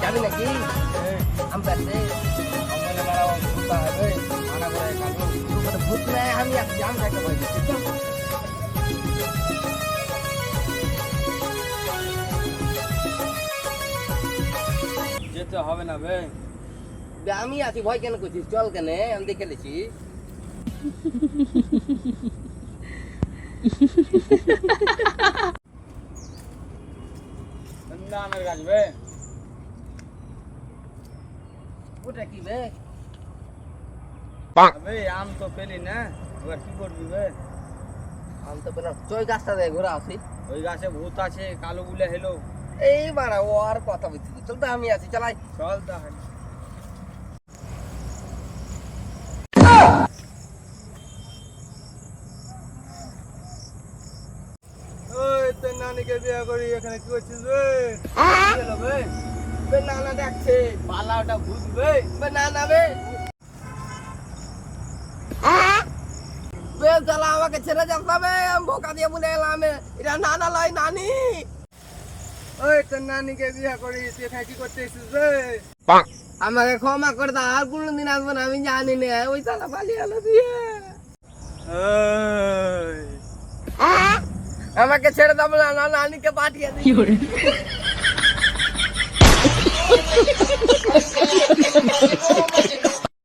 যাবি নাকি আমরা ভূত নাই আমি জাম খাইতে পারি যেতে হবে না বে আমি আছি ভয় কেন করছিস চল কেন আমি দেখে লেছি আমের গাছ বে ওটা কি বে আম তো পেলি না এবার কি করবি বে আম তো পেলাম চই গাছটা দেয় ঘোরা আসি ওই গাছে ভূত আছে কালো গুলে হেলো এই বাড়া ও আর কথা বলছি চল তো আমি আছি চালাই চল তাহলে ওই তোর নানিকে বিয়ে করি এখানে কি করছিস বে নানা দেখছে পালা ওটা ভূত বে নানা বে বে জ্বালা আমাকে ছেড়ে যাবে আমি বোকা দিয়ে বলে এলাম এটা নানা লয় নানি ওই তোর নানিকে বিয়ে করি তুই এখানে কি করতে এসেছিস বে আমাকে ক্ষমা করে দাও আর কোনোদিন আসবো না আমি জানি না ওই জ্বালা পালিয়ে এলো দিয়ে আমাকে ছেড়ে দাও না নানিকে পাঠিয়ে দিই